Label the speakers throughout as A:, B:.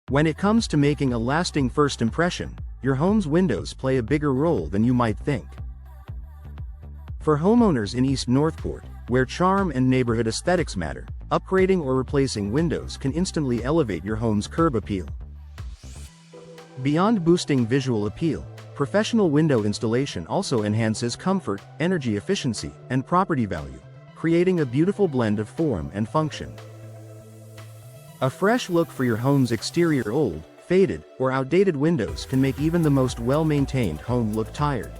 A: When it comes to making a lasting first impression, your home's windows play a bigger role than you might think. For homeowners in East Northport, where charm and neighborhood aesthetics matter, upgrading or replacing windows can instantly elevate your home's curb appeal. Beyond boosting visual appeal, professional window installation also enhances comfort, energy efficiency, and property value, creating a beautiful blend of form and function. A fresh look for your home's exterior. Old, faded, or outdated windows can make even the most well-maintained home look tired.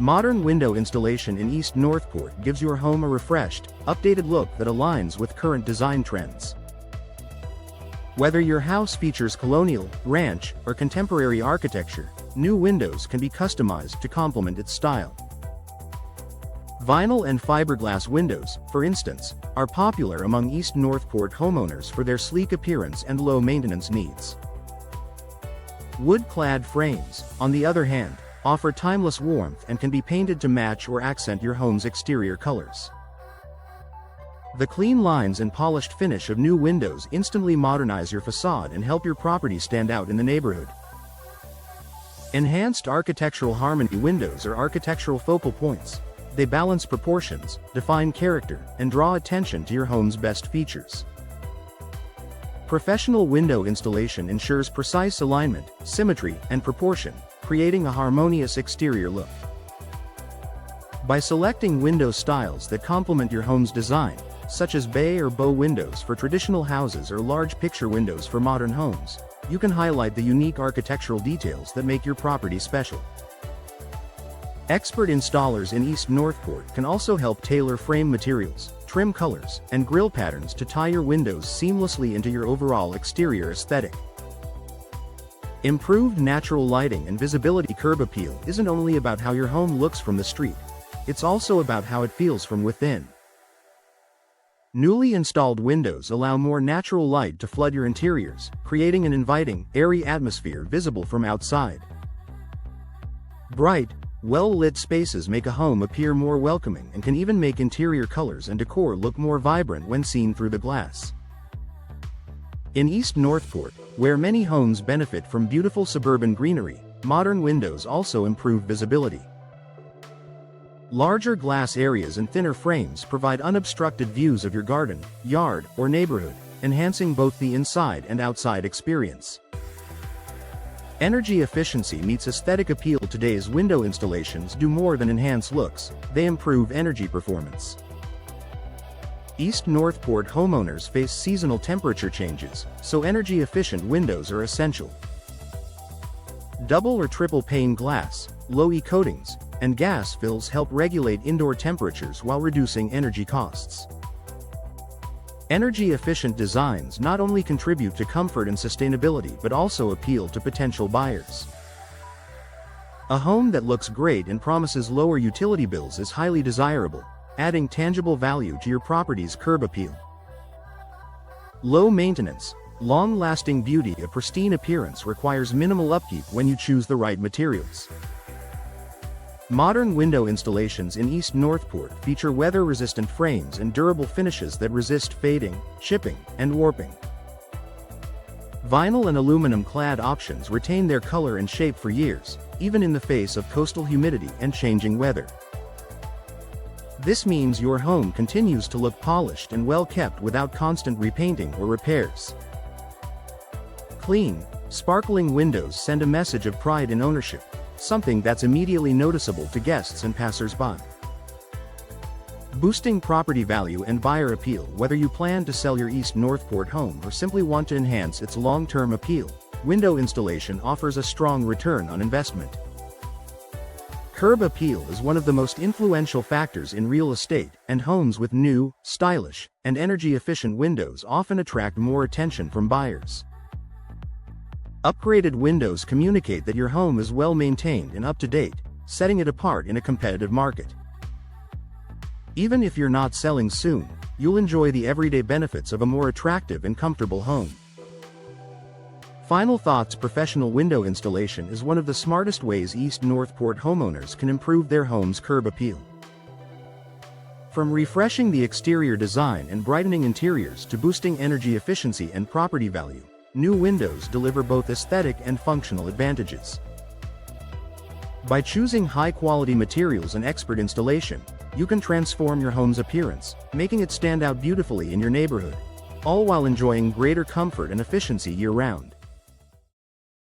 A: Modern window installation in East Northport gives your home a refreshed, updated look that aligns with current design trends. Whether your house features colonial, ranch, or contemporary architecture, new windows can be customized to complement its style. Vinyl and fiberglass windows, for instance, are popular among East Northport homeowners for their sleek appearance and low maintenance needs. Wood-clad frames, on the other hand, offer timeless warmth and can be painted to match or accent your home's exterior colors. The clean lines and polished finish of new windows instantly modernize your facade and help your property stand out in the neighborhood. Enhanced architectural harmony windows are architectural focal points. They balance proportions, define character, and draw attention to your home's best features. Professional window installation ensures precise alignment, symmetry, and proportion, creating a harmonious exterior look. By selecting window styles that complement your home's design, such as bay or bow windows for traditional houses or large picture windows for modern homes, you can highlight the unique architectural details that make your property special. Expert installers in East Northport can also help tailor frame materials, trim colors, and grille patterns to tie your windows seamlessly into your overall exterior aesthetic. Improved natural lighting and visibility. Curb appeal isn't only about how your home looks from the street, it's also about how it feels from within. Newly installed windows allow more natural light to flood your interiors, creating an inviting, airy atmosphere visible from outside. Bright, well-lit spaces make a home appear more welcoming and can even make interior colors and decor look more vibrant when seen through the glass. In East Northport, where many homes benefit from beautiful suburban greenery, modern windows also improve visibility. Larger glass areas and thinner frames provide unobstructed views of your garden, yard, or neighborhood, enhancing both the inside and outside experience. Energy efficiency meets aesthetic appeal. Today's window installations do more than enhance looks, they improve energy performance. East Northport homeowners face seasonal temperature changes, so energy-efficient windows are essential. Double or triple pane glass, low-E coatings, and gas fills help regulate indoor temperatures while reducing energy costs. Energy-efficient designs not only contribute to comfort and sustainability but also appeal to potential buyers. A home that looks great and promises lower utility bills is highly desirable, adding tangible value to your property's curb appeal. Low maintenance, long-lasting beauty. A pristine appearance requires minimal upkeep when you choose the right materials. Modern window installations in East Northport feature weather-resistant frames and durable finishes that resist fading, chipping, and warping. Vinyl and aluminum-clad options retain their color and shape for years, even in the face of coastal humidity and changing weather. This means your home continues to look polished and well-kept without constant repainting or repairs. Clean, sparkling windows send a message of pride in ownership, something that's immediately noticeable to guests and passers-by. Boosting property value and buyer appeal. Whether you plan to sell your East Northport home or simply want to enhance its long-term appeal, window installation offers a strong return on investment. Curb appeal is one of the most influential factors in real estate, and homes with new, stylish, and energy-efficient windows often attract more attention from buyers. Upgraded windows communicate that your home is well-maintained and up-to-date, setting it apart in a competitive market. Even if you're not selling soon, you'll enjoy the everyday benefits of a more attractive and comfortable home. Final thoughts. Professional window installation is one of the smartest ways East Northport homeowners can improve their home's curb appeal. From refreshing the exterior design and brightening interiors to boosting energy efficiency and property value, new windows deliver both aesthetic and functional advantages. By choosing high-quality materials and expert installation, you can transform your home's appearance, making it stand out beautifully in your neighborhood, all while enjoying greater comfort and efficiency year-round.